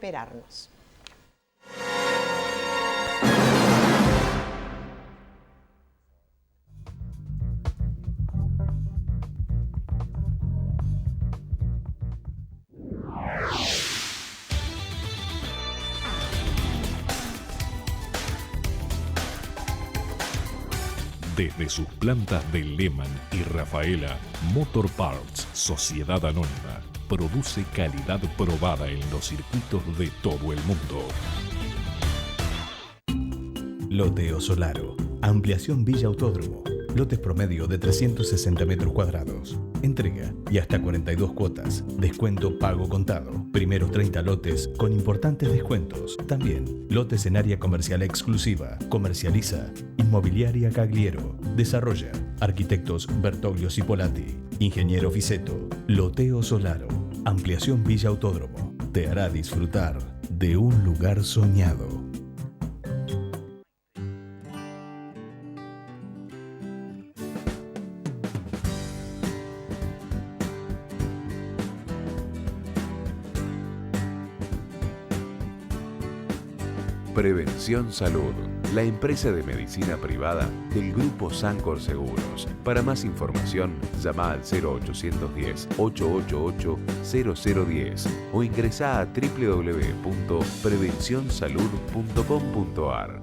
esperarnos. Desde sus plantas de Lehman y Rafaela, Motor Parts, Sociedad Anónima, produce calidad probada en los circuitos de todo el mundo. Loteo Solaro, ampliación Villa Autódromo, lotes promedio de 360 metros cuadrados, entrega y hasta 42 cuotas, descuento pago contado, primeros 30 lotes con importantes descuentos, también lotes en área comercial exclusiva, comercializa, Inmobiliaria Cagliero, desarrolla, arquitectos Bertoglio Cipolati, ingeniero Fiseto, Loteo Solaro, ampliación Villa Autódromo, te hará disfrutar de un lugar soñado. Prevención Salud, la empresa de medicina privada del Grupo Sancor Seguros. Para más información, llama al 0810-888-0010 o ingresa a www.prevencionsalud.com.ar.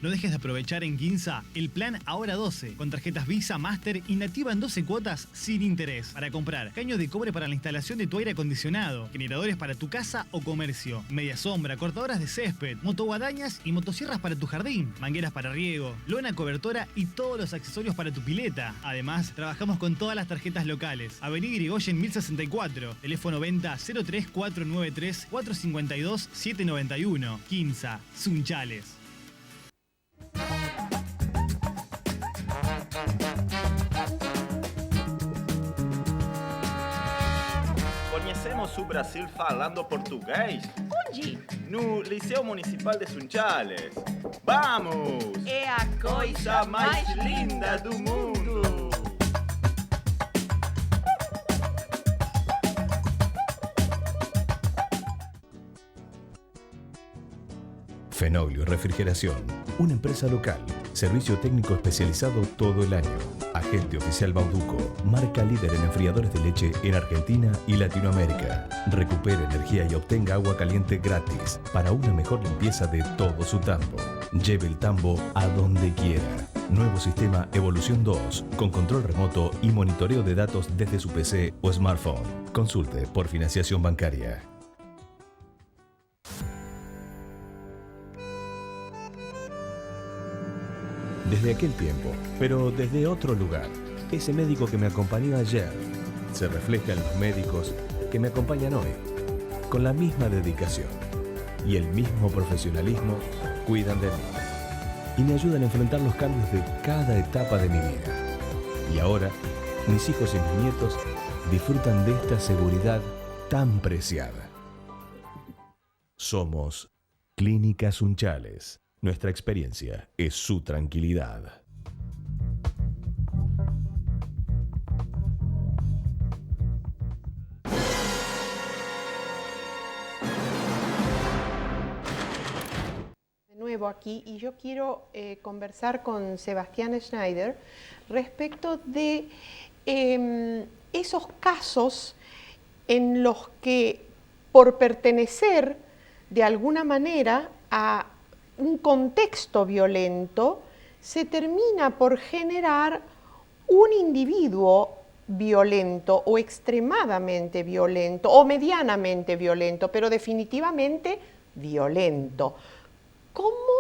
No dejes de aprovechar en Quinza el plan Ahora 12, con tarjetas Visa, Master y Nativa en 12 cuotas sin interés. Para comprar caños de cobre para la instalación de tu aire acondicionado, generadores para tu casa o comercio, media sombra, cortadoras de césped, motoguadañas y motosierras para tu jardín, mangueras para riego, lona cobertora y todos los accesorios para tu pileta. Además, trabajamos con todas las tarjetas locales. Avenida Irigoyen 1064, teléfono venta 03493 452 791. Quinza, Sunchales. Conhecemos o Brasil falando português? Onde? No Liceu Municipal de Sunchales. Vamos! É a coisa mais linda do mundo! Fenoglio Refrigeración, una empresa local, servicio técnico especializado todo el año, agente oficial Bauduco, marca líder en enfriadores de leche en Argentina y Latinoamérica. Recupere energía y obtenga agua caliente gratis para una mejor limpieza de todo su tambo. Lleve el tambo a donde quiera. Nuevo sistema Evolución 2, con control remoto y monitoreo de datos desde su PC o smartphone. Consulte por financiación bancaria. Desde aquel tiempo, pero desde otro lugar, ese médico que me acompañó ayer se refleja en los médicos que me acompañan hoy, con la misma dedicación y el mismo profesionalismo, cuidan de mí y me ayudan a enfrentar los cambios de cada etapa de mi vida. Y ahora, mis hijos y mis nietos disfrutan de esta seguridad tan preciada. Somos Clínicas Sunchales. Nuestra experiencia es su tranquilidad. De nuevo aquí, y yo quiero conversar con Sebastián Schneider respecto de esos casos en los que, por pertenecer de alguna manera a un contexto violento, se termina por generar un individuo violento o extremadamente violento o medianamente violento, pero definitivamente violento. ¿Cómo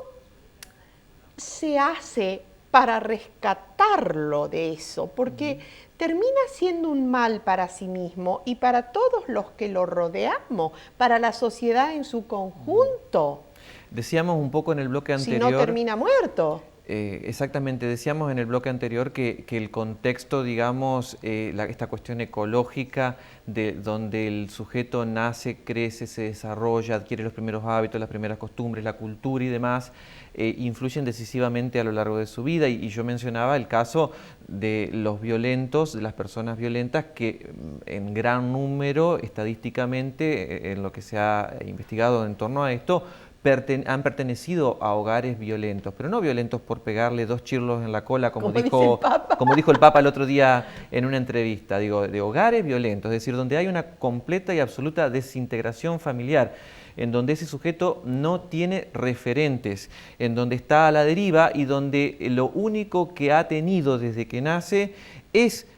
se hace para rescatarlo de eso? Porque termina siendo un mal para sí mismo y para todos los que lo rodeamos, para la sociedad en su conjunto. Decíamos un poco en el bloque anterior... Si no termina muerto. Exactamente, decíamos en el bloque anterior que el contexto, digamos, esta cuestión ecológica, donde el sujeto nace, crece, se desarrolla, adquiere los primeros hábitos, las primeras costumbres, la cultura y demás, influyen decisivamente a lo largo de su vida. Y yo mencionaba el caso de los violentos, de las personas violentas, que en gran número, estadísticamente, en lo que se ha investigado en torno a esto, han pertenecido a hogares violentos, pero no violentos por pegarle 2 chirlos en la cola, como dijo el Papa el otro día en una entrevista, digo, de hogares violentos, es decir, donde hay una completa y absoluta desintegración familiar, en donde ese sujeto no tiene referentes, en donde está a la deriva y donde lo único que ha tenido desde que nace es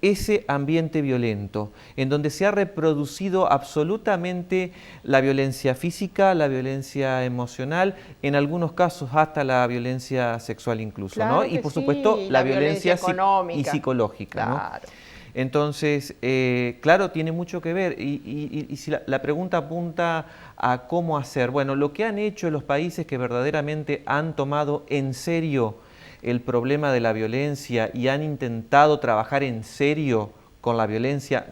ese ambiente violento, en donde se ha reproducido absolutamente la violencia física, la violencia emocional, en algunos casos hasta la violencia sexual incluso, claro, ¿no? Y por supuesto la violencia económica y psicológica, claro. ¿no? Entonces, claro, tiene mucho que ver y si la pregunta apunta a cómo hacer, bueno, lo que han hecho los países que verdaderamente han tomado en serio el problema de la violencia y han intentado trabajar en serio con la violencia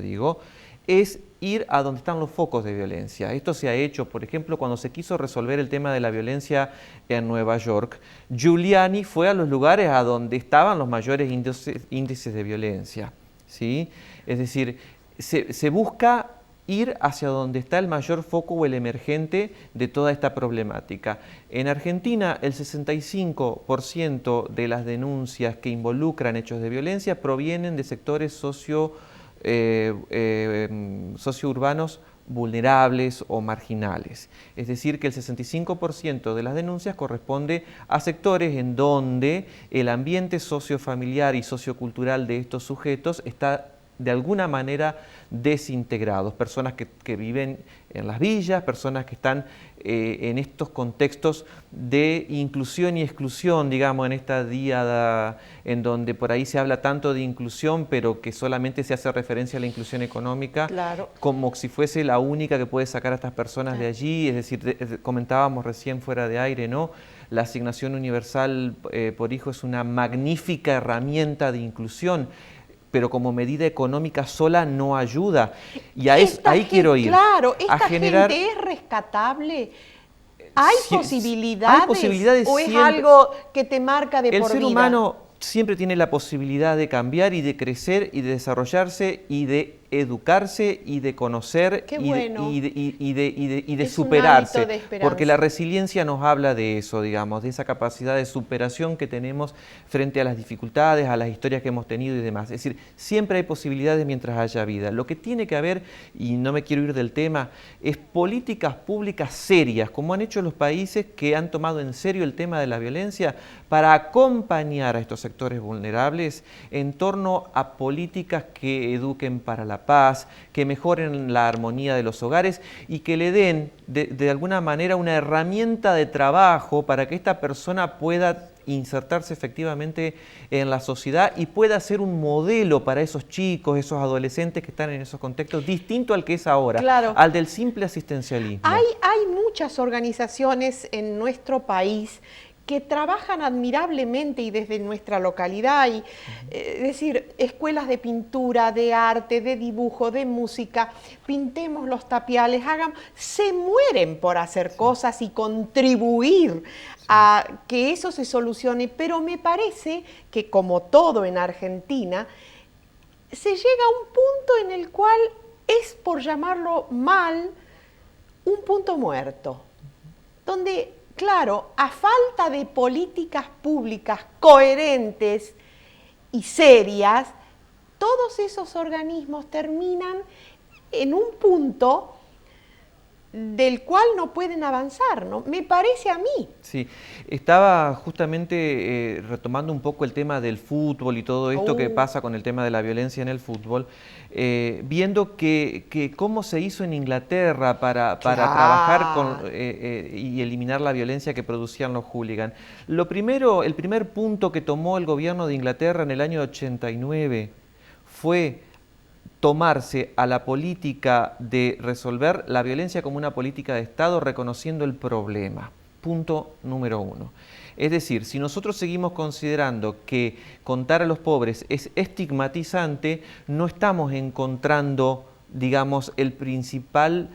digo, es ir a donde están los focos de violencia. Esto se ha hecho, por ejemplo, cuando se quiso resolver el tema de la violencia en Nueva York, Giuliani fue a los lugares a donde estaban los mayores índices de violencia, ¿sí? Es decir, se busca ir hacia donde está el mayor foco o el emergente de toda esta problemática. En Argentina, el 65% de las denuncias que involucran hechos de violencia provienen de sectores sociourbanos vulnerables o marginales. Es decir, que el 65% de las denuncias corresponde a sectores en donde el ambiente sociofamiliar y sociocultural de estos sujetos está de alguna manera desintegrados, personas que viven en las villas, personas que están en estos contextos de inclusión y exclusión, digamos, en esta díada en donde por ahí se habla tanto de inclusión, pero que solamente se hace referencia a la inclusión económica, claro, como si fuese la única que puede sacar a estas personas de allí. Es decir, comentábamos recién fuera de aire, ¿no? La asignación universal por hijo es una magnífica herramienta de inclusión, pero como medida económica sola no ayuda. Y ahí quiero ir. Claro, esta a generar, gente es rescatable. ¿Hay posibilidades? Hay posibilidades ¿O es siempre. algo que te marca de por vida? El ser humano siempre tiene la posibilidad de cambiar y de crecer y de desarrollarse y de educarse y de conocer y de superarse, porque la resiliencia nos habla de eso, digamos, de esa capacidad de superación que tenemos frente a las dificultades, a las historias que hemos tenido y demás. Es decir, siempre hay posibilidades mientras haya vida. Lo que tiene que haber, y no me quiero ir del tema, es políticas públicas serias, como han hecho los países que han tomado en serio el tema de la violencia, para acompañar a estos sectores vulnerables en torno a políticas que eduquen para la paz, que mejoren la armonía de los hogares y que le den de alguna manera una herramienta de trabajo para que esta persona pueda insertarse efectivamente en la sociedad y pueda ser un modelo para esos chicos, esos adolescentes que están en esos contextos, distinto al que es ahora, claro, al del simple asistencialismo. Hay muchas organizaciones en nuestro país que trabajan admirablemente y desde nuestra localidad, es decir, escuelas de pintura, de arte, de dibujo, de música, pintemos los tapiales, se mueren por hacer cosas y contribuir a que eso se solucione, pero me parece que como todo en Argentina, se llega a un punto en el cual es, por llamarlo mal, un punto muerto, donde claro, a falta de políticas públicas coherentes y serias, todos esos organismos terminan en un punto del cual no pueden avanzar, ¿no? Me parece a mí. Sí, estaba justamente retomando un poco el tema del fútbol y todo esto que pasa con el tema de la violencia en el fútbol, viendo que cómo se hizo en Inglaterra para trabajar y eliminar la violencia que producían los hooligans. El primer punto que tomó el gobierno de Inglaterra en el año 89 fue tomarse a la política de resolver la violencia como una política de Estado, reconociendo el problema. punto número uno. Es decir, si nosotros seguimos considerando que contar a los pobres es estigmatizante, no estamos encontrando, digamos, el principal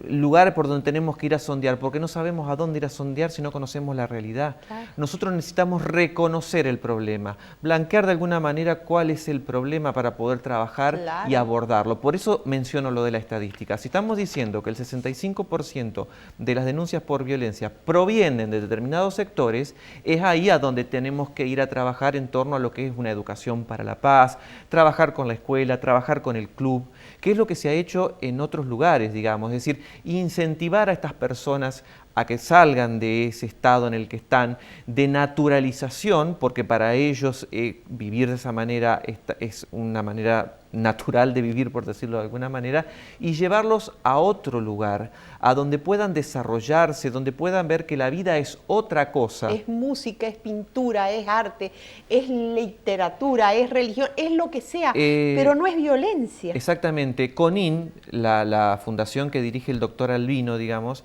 lugar por donde tenemos que ir a sondear, porque no sabemos a dónde ir a sondear si no conocemos la realidad. Claro. Nosotros necesitamos reconocer el problema, blanquear de alguna manera cuál es el problema para poder trabajar y abordarlo. Por eso menciono lo de la estadística. Si estamos diciendo que el 65% de las denuncias por violencia provienen de determinados sectores, es ahí a donde tenemos que ir a trabajar en torno a lo que es una educación para la paz, trabajar con la escuela, trabajar con el club, que es lo que se ha hecho en otros lugares, digamos, es decir, incentivar a estas personas a que salgan de ese estado en el que están, de naturalización, porque para ellos vivir de esa manera es una manera natural de vivir, por decirlo de alguna manera, y llevarlos a otro lugar, a donde puedan desarrollarse, donde puedan ver que la vida es otra cosa. Es música, es pintura, es arte, es literatura, es religión, es lo que sea, pero no es violencia. Exactamente. CONIN, la fundación que dirige el doctor Albino, digamos,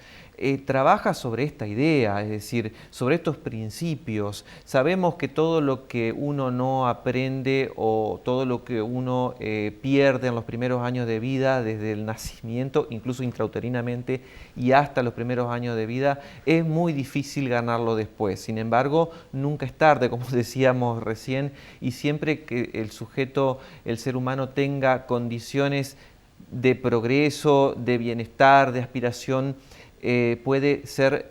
trabaja sobre esta idea, es decir, sobre estos principios. Sabemos que todo lo que uno no aprende o todo lo que uno pierde en los primeros años de vida, desde el nacimiento, incluso intrauterinamente y hasta los primeros años de vida, es muy difícil ganarlo después. Sin embargo, nunca es tarde, como decíamos recién, y siempre que el sujeto, el ser humano, tenga condiciones de progreso, de bienestar, de aspiración, puede ser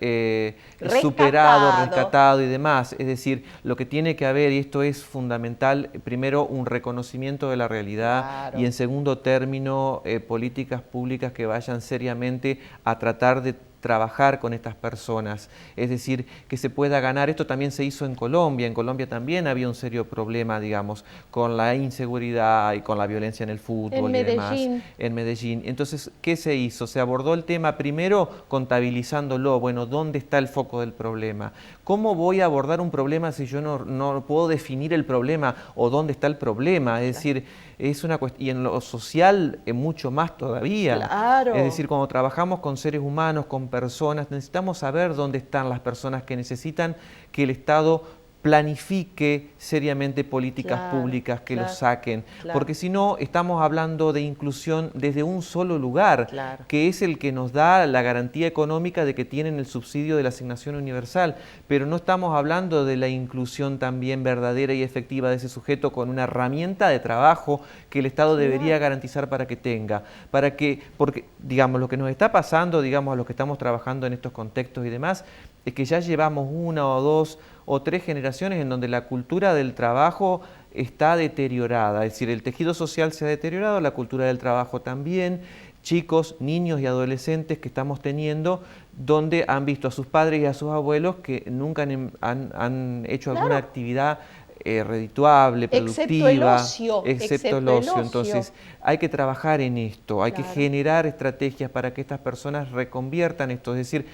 superado, rescatado y demás. Es decir, lo que tiene que haber, y esto es fundamental, primero un reconocimiento de la realidad, y en segundo término políticas públicas que vayan seriamente a tratar de trabajar con estas personas, es decir, que se pueda ganar. Esto también se hizo en Colombia también había un serio problema, digamos, con la inseguridad y con la violencia en el fútbol y demás. En Medellín. Entonces, ¿qué se hizo? Se abordó el tema primero contabilizándolo, bueno, ¿dónde está el foco del problema? ¿Cómo voy a abordar un problema si yo no puedo definir el problema o dónde está el problema? Es decir, es una cuestión, y en lo social mucho más todavía. Claro. Es decir, cuando trabajamos con seres humanos, con personas, necesitamos saber dónde están las personas que necesitan que el Estado planifique seriamente políticas públicas que los saquen, porque si no estamos hablando de inclusión desde un solo lugar, que es el que nos da la garantía económica de que tienen el subsidio de la asignación universal, pero no estamos hablando de la inclusión también verdadera y efectiva de ese sujeto con una herramienta de trabajo que el Estado debería garantizar para que tenga, porque digamos lo que nos está pasando, digamos a los que estamos trabajando en estos contextos y demás, es que ya llevamos 1 o 2 o 3 generaciones en donde la cultura del trabajo está deteriorada, es decir, el tejido social se ha deteriorado, la cultura del trabajo también, chicos, niños y adolescentes que estamos teniendo, donde han visto a sus padres y a sus abuelos que nunca han hecho alguna actividad redituable, productiva, excepto el ocio. Entonces hay que trabajar en esto, hay que generar estrategias para que estas personas reconviertan esto, es decir,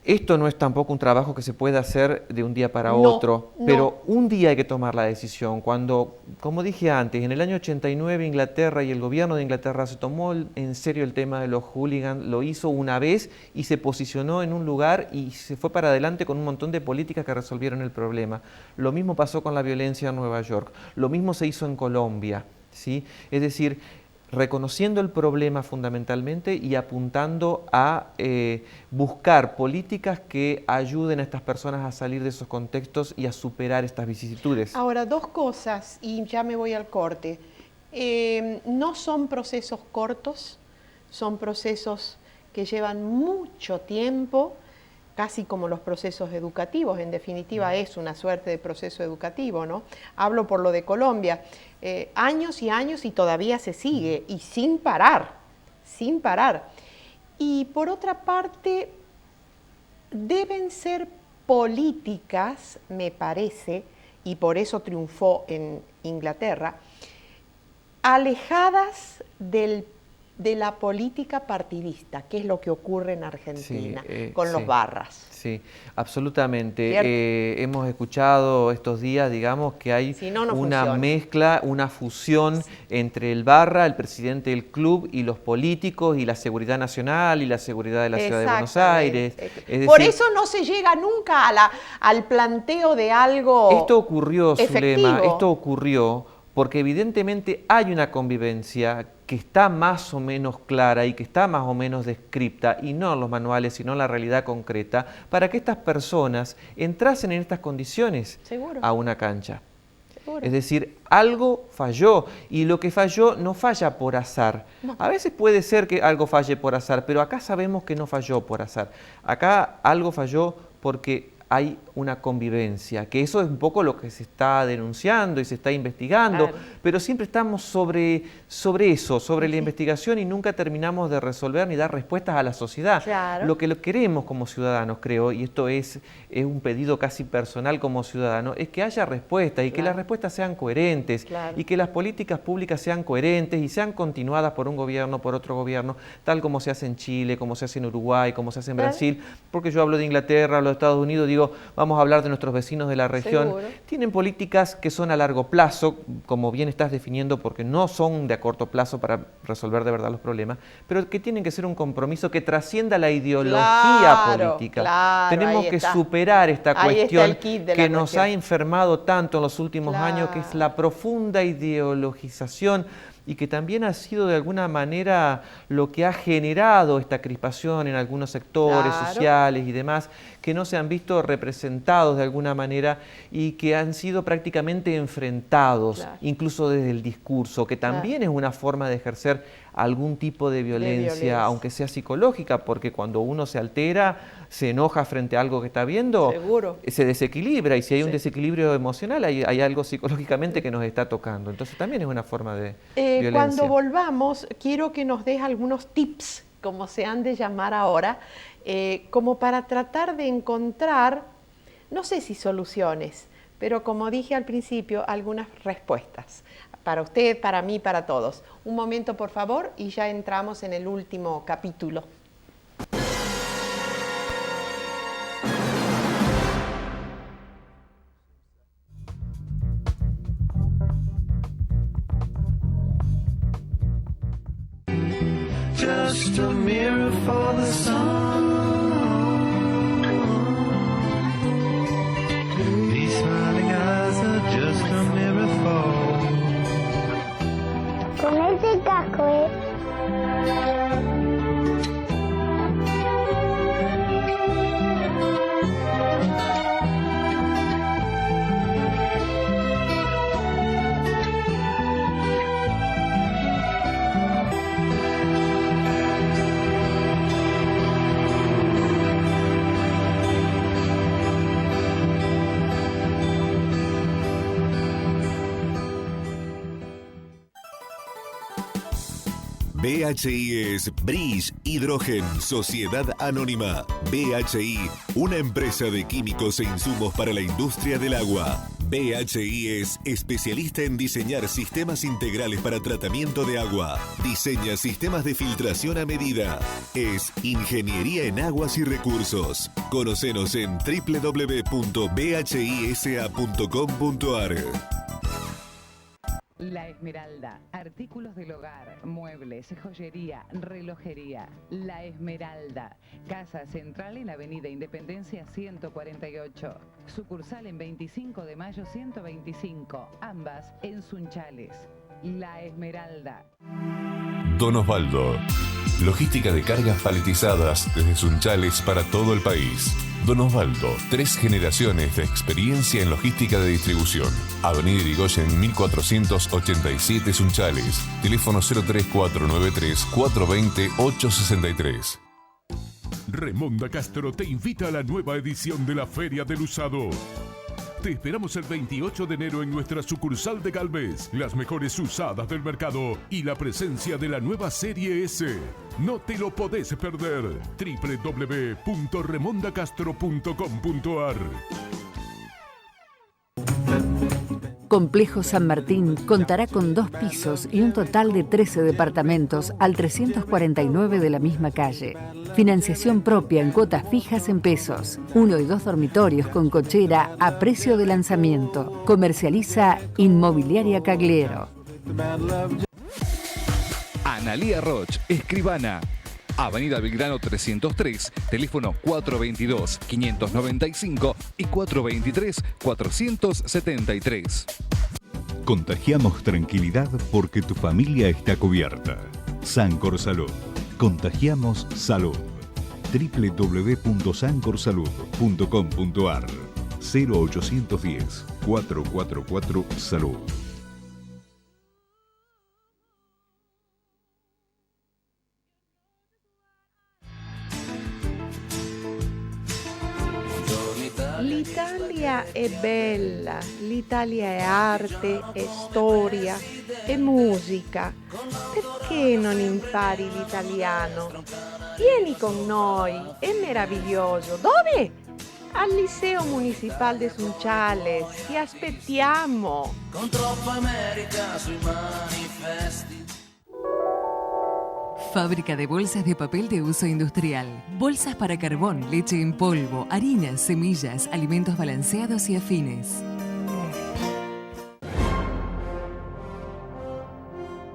esto no es tampoco un trabajo que se pueda hacer de un día para otro, pero un día hay que tomar la decisión. Cuando, como dije antes, en el año 89 Inglaterra y el gobierno de Inglaterra se tomó en serio el tema de los hooligans, lo hizo una vez y se posicionó en un lugar y se fue para adelante con un montón de políticas que resolvieron el problema. Lo mismo pasó con la violencia en Nueva York, lo mismo se hizo en Colombia, ¿sí? Es decir, reconociendo el problema fundamentalmente y apuntando a buscar políticas que ayuden a estas personas a salir de esos contextos y a superar estas vicisitudes. Ahora, 2 cosas y ya me voy al corte. No son procesos cortos, son procesos que llevan mucho tiempo, casi como los procesos educativos. En definitiva, es una suerte de proceso educativo, ¿no? Hablo por lo de Colombia. Años y años y todavía se sigue, y sin parar, sin parar. Y por otra parte, deben ser políticas, me parece, y por eso triunfó en Inglaterra, alejadas del de la política partidista, que es lo que ocurre en Argentina con los sí. barras. Sí, absolutamente. Hemos escuchado estos días, digamos, que hay una mezcla, una fusión entre el barra, el presidente del club y los políticos y la seguridad nacional y la seguridad de la ciudad de Buenos Aires. Por eso no se llega nunca al planteo de algo Esto ocurrió, efectivo. Zulema, esto ocurrió porque evidentemente hay una convivencia que está más o menos clara y que está más o menos descripta, y no en los manuales, sino en la realidad concreta, para que estas personas entrasen en estas condiciones a una cancha. Es decir, algo falló, y lo que falló no falla por azar. No. A veces puede ser que algo falle por azar, pero acá sabemos que no falló por azar. Acá algo falló porque hay una convivencia, que eso es un poco lo que se está denunciando y se está investigando, pero siempre estamos sobre eso, sobre la investigación, y nunca terminamos de resolver ni dar respuestas a la sociedad. Lo que queremos como ciudadanos, creo, y esto es un pedido casi personal como ciudadano, es que haya respuestas y que las respuestas sean coherentes y que las políticas públicas sean coherentes y sean continuadas por un gobierno, por otro gobierno, tal como se hace en Chile, como se hace en Uruguay, como se hace en Brasil, porque yo hablo de Inglaterra, hablo de Estados Unidos, digo, vamos a hablar de nuestros vecinos de la región. Tienen políticas que son a largo plazo, como bien estás definiendo, porque no son de a corto plazo para resolver de verdad los problemas, pero que tienen que ser un compromiso que trascienda la ideología política. Tenemos que superar esta cuestión que nos ha enfermado tanto en los últimos años, que es la profunda ideologización, y que también ha sido de alguna manera lo que ha generado esta crispación en algunos sectores sociales y demás, que no se han visto representados de alguna manera y que han sido prácticamente enfrentados, incluso desde el discurso, que también es una forma de ejercer algún tipo de violencia, aunque sea psicológica, porque cuando uno se altera, se enoja frente a algo que está viendo, se desequilibra, y si hay un desequilibrio emocional, hay algo psicológicamente que nos está tocando. Entonces también es una forma de violencia. Cuando volvamos, quiero que nos des algunos tips, como se han de llamar ahora, como para tratar de encontrar, no sé si soluciones, pero como dije al principio, algunas respuestas. Para usted, para mí, para todos. Un momento, por favor, y ya entramos en el último capítulo. Just a mirror for the sun. These smiling eyes are just a mirror for. Con ese casco, BHI es Bridge Hydrogen, Sociedad Anónima. BHI, una empresa de químicos e insumos para la industria del agua. BHI es especialista en diseñar sistemas integrales para tratamiento de agua. Diseña sistemas de filtración a medida. Es ingeniería en aguas y recursos. Conocenos en www.bhisa.com.ar. La Esmeralda, artículos del hogar, muebles, joyería, relojería. La Esmeralda, casa central en Avenida Independencia 148, sucursal en 25 de mayo 125, ambas en Sunchales. La Esmeralda. Don Osvaldo, logística de cargas paletizadas desde Sunchales para todo el país. Don Osvaldo, 3 generaciones de experiencia en logística de distribución. Avenida Irigoyen 1487 Sunchales. Teléfono 03493 420 863. Remonda Castro te invita a la nueva edición de la Feria del Usado. Te esperamos el 28 de enero en nuestra sucursal de Galvez, las mejores usadas del mercado y la presencia de la nueva Serie S. No te lo podés perder. www.remondacastro.com.ar. Complejo San Martín contará con 2 pisos y un total de 13 departamentos al 349 de la misma calle. Financiación propia en cuotas fijas en pesos. 1 y 2 dormitorios con cochera a precio de lanzamiento. Comercializa Inmobiliaria Cagliero. Analía Roch, escribana. Avenida Belgrano 303, teléfono 422-595 y 423-473. Contagiamos tranquilidad porque tu familia está cubierta. Sancor Salud. Contagiamos salud. www.sancorsalud.com.ar 0810 444 Salud. L'Italia è bella, l'Italia è arte, è storia, è musica. Perché non impari l'italiano? Vieni con noi, è meraviglioso. Dove? Al Liceo Municipal de Sunchales, ti aspettiamo. Con troppa America sui manifesti. Fábrica de bolsas de papel de uso industrial. Bolsas para carbón, leche en polvo, harinas, semillas, alimentos balanceados y afines.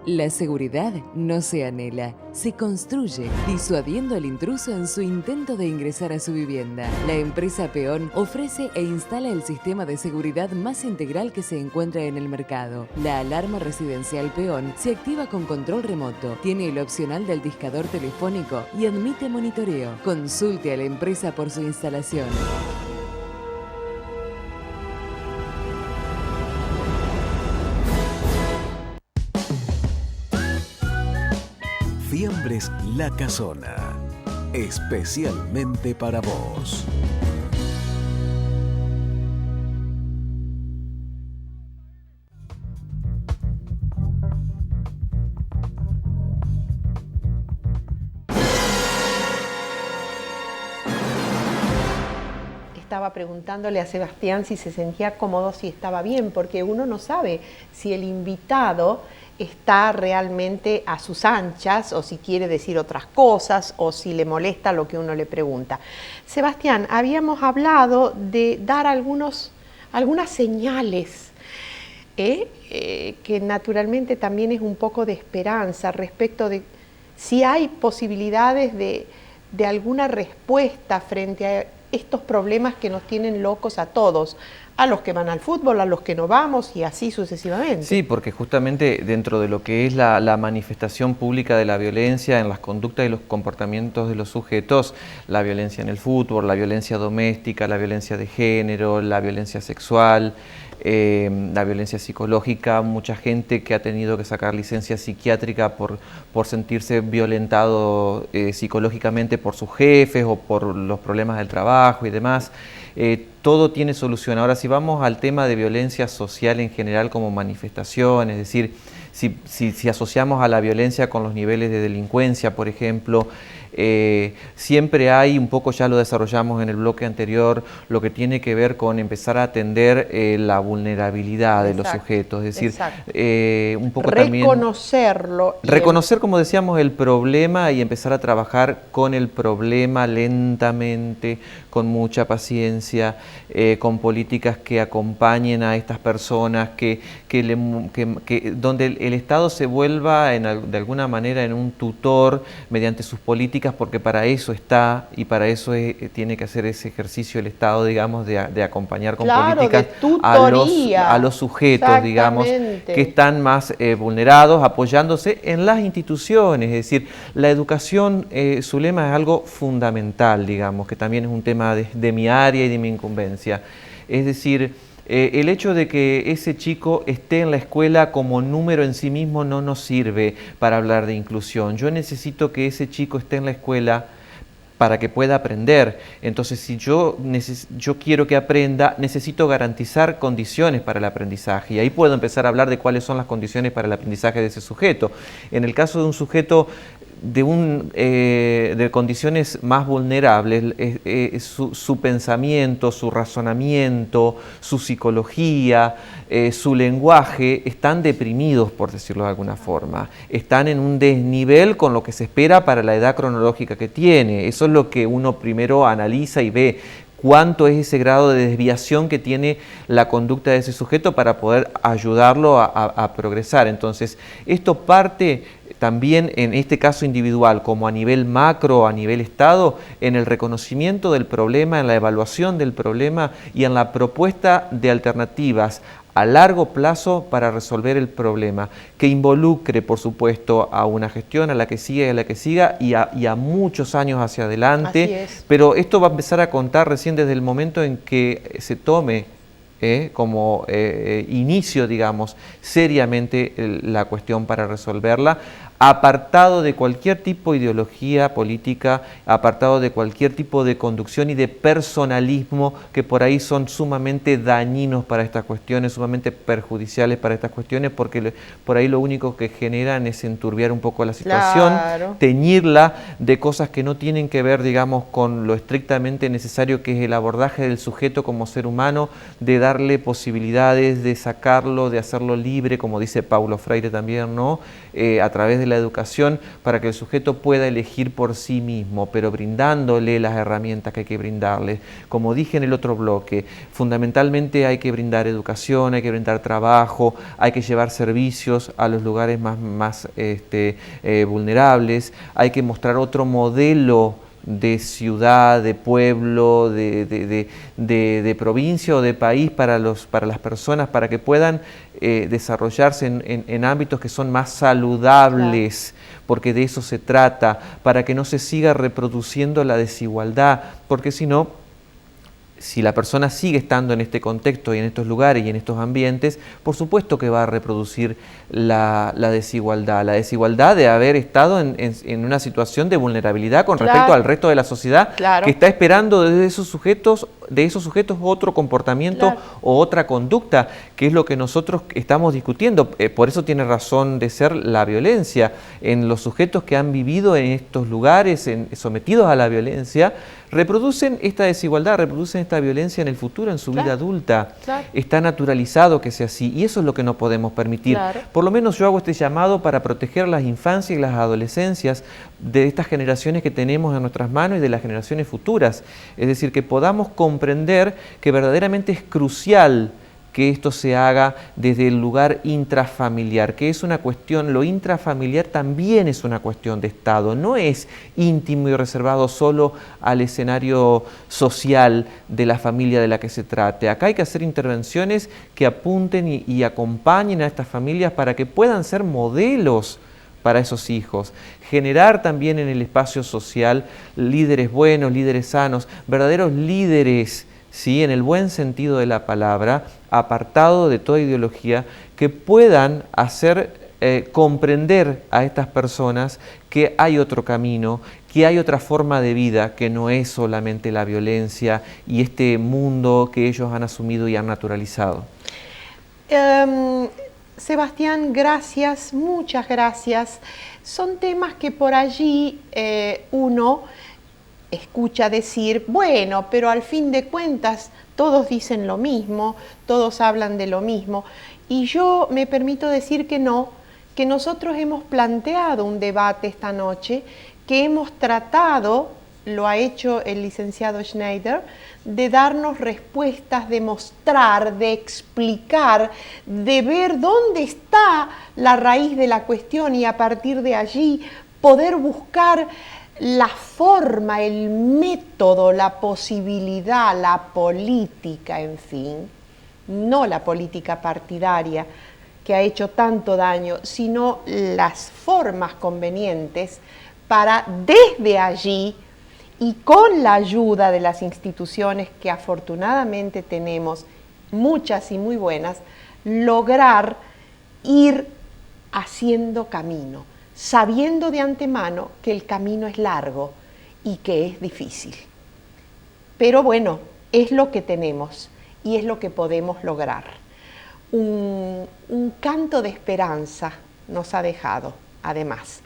La seguridad no se anhela, se construye, disuadiendo al intruso en su intento de ingresar a su vivienda. La empresa Peón ofrece e instala el sistema de seguridad más integral que se encuentra en el mercado. La alarma residencial Peón se activa con control remoto, tiene el opcional del discador telefónico y admite monitoreo. Consulte a la empresa por su instalación. Fiambres La Casona, especialmente para vos. Estaba preguntándole a Sebastián si se sentía cómodo, si estaba bien, porque uno no sabe si el invitado está realmente a sus anchas o si quiere decir otras cosas o si le molesta lo que uno le pregunta. Sebastián, habíamos hablado de dar algunas señales, que naturalmente también es un poco de esperanza respecto de si hay posibilidades de alguna respuesta frente a estos problemas que nos tienen locos a todos, a los que van al fútbol, a los que no vamos y así sucesivamente. Sí, porque justamente dentro de lo que es la manifestación pública de la violencia en las conductas y los comportamientos de los sujetos, la violencia en el fútbol, la violencia doméstica, la violencia de género, la violencia sexual, la violencia psicológica, mucha gente que ha tenido que sacar licencia psiquiátrica por sentirse violentado psicológicamente por sus jefes o por los problemas del trabajo y demás. Todo tiene solución. Ahora, si vamos al tema de violencia social en general como manifestación, es decir, si asociamos a la violencia con los niveles de delincuencia, por ejemplo, siempre hay, un poco ya lo desarrollamos en el bloque anterior, lo que tiene que ver con empezar a atender la vulnerabilidad de los sujetos, es decir, un poco reconocerlo. Reconocer, como decíamos, el problema y empezar a trabajar con el problema lentamente, con mucha paciencia, con políticas que acompañen a estas personas, donde el Estado se vuelva de alguna manera en un tutor mediante sus políticas, porque para eso está y para eso tiene que hacer ese ejercicio el Estado, digamos, de acompañar con políticas a los sujetos, digamos, que están más vulnerados, apoyándose en las instituciones. Es decir, la educación, su lema es algo fundamental, digamos, que también es un tema de mi área y de mi incumbencia. Es decir, el hecho de que ese chico esté en la escuela como número en sí mismo no nos sirve para hablar de inclusión. Yo necesito que ese chico esté en la escuela para que pueda aprender. Entonces, si yo quiero que aprenda, necesito garantizar condiciones para el aprendizaje. Y ahí puedo empezar a hablar de cuáles son las condiciones para el aprendizaje de ese sujeto. En el caso de un sujeto de condiciones más vulnerables, su pensamiento, su razonamiento, su psicología, su lenguaje, están deprimidos, por decirlo de alguna forma. Están en un desnivel con lo que se espera para la edad cronológica que tiene. Eso es lo que uno primero analiza y ve. Cuánto es ese grado de desviación que tiene la conducta de ese sujeto para poder ayudarlo a progresar. Entonces, esto parte también en este caso individual, como a nivel macro, a nivel Estado, en el reconocimiento del problema, en la evaluación del problema y en la propuesta de alternativas a largo plazo para resolver el problema, que involucre, por supuesto, a una gestión, a la que siga y a muchos años hacia adelante. Pero esto va a empezar a contar recién desde el momento en que se tome como inicio, digamos, seriamente la cuestión para resolverla, apartado de cualquier tipo de ideología política, apartado de cualquier tipo de conducción y de personalismo que por ahí son sumamente dañinos para estas cuestiones, sumamente perjudiciales para estas cuestiones, porque por ahí lo único que generan es enturbiar un poco la situación, teñirla de cosas que no tienen que ver, digamos, con lo estrictamente necesario que es el abordaje del sujeto como ser humano, de darle posibilidades, de sacarlo, de hacerlo libre, como dice Paulo Freire también, ¿no? A través de la educación para que el sujeto pueda elegir por sí mismo, pero brindándole las herramientas que hay que brindarle. Como dije en el otro bloque, fundamentalmente hay que brindar educación, hay que brindar trabajo, hay que llevar servicios a los lugares más vulnerables, hay que mostrar otro modelo de ciudad, de pueblo, de provincia o de país para las personas, para que puedan desarrollarse en ámbitos que son más saludables, porque de eso se trata, para que no se siga reproduciendo la desigualdad, porque si no, si la persona sigue estando en este contexto y en estos lugares y en estos ambientes, por supuesto que va a reproducir la desigualdad de haber estado en una situación de vulnerabilidad con respecto al resto de la sociedad que está esperando de esos sujetos otro comportamiento o otra conducta, que es lo que nosotros estamos discutiendo. Por eso tiene razón de ser la violencia. En los sujetos que han vivido en estos lugares, sometidos a la violencia, reproducen esta desigualdad, reproducen esta violencia en el futuro, en su vida adulta. Está naturalizado que sea así y eso es lo que no podemos permitir. Por lo menos yo hago este llamado para proteger las infancias y las adolescencias de estas generaciones que tenemos en nuestras manos y de las generaciones futuras. Es decir, que podamos comprender que verdaderamente es crucial que esto se haga desde el lugar intrafamiliar, que es una cuestión, lo intrafamiliar también es una cuestión de Estado, no es íntimo y reservado solo al escenario social de la familia de la que se trate. Acá hay que hacer intervenciones que apunten y acompañen a estas familias para que puedan ser modelos para esos hijos, generar también en el espacio social líderes buenos, líderes sanos, verdaderos líderes, ¿sí?, en el buen sentido de la palabra, apartado de toda ideología, que puedan hacer comprender a estas personas que hay otro camino, que hay otra forma de vida, que no es solamente la violencia y este mundo que ellos han asumido y han naturalizado. Sebastián, gracias, muchas gracias. Son temas que por allí uno escucha decir, bueno, pero al fin de cuentas todos dicen lo mismo, todos hablan de lo mismo. Y yo me permito decir que no, que nosotros hemos planteado un debate esta noche, que hemos tratado, lo ha hecho el licenciado Schneider, de darnos respuestas, de mostrar, de explicar, de ver dónde está la raíz de la cuestión y a partir de allí poder buscar la forma, el método, la posibilidad, la política, en fin, no la política partidaria que ha hecho tanto daño, sino las formas convenientes para desde allí y con la ayuda de las instituciones que afortunadamente tenemos, muchas y muy buenas, lograr ir haciendo camino, sabiendo de antemano que el camino es largo y que es difícil. Pero bueno, es lo que tenemos y es lo que podemos lograr. Un canto de esperanza nos ha dejado, además.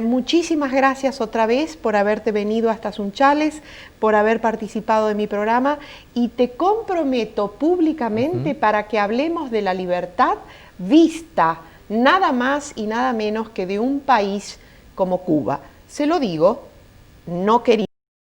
Muchísimas gracias otra vez por haberte venido hasta Sunchales, por haber participado de mi programa, y te comprometo públicamente para que hablemos de la libertad vista nada más y nada menos que de un país como Cuba. Se lo digo, no quería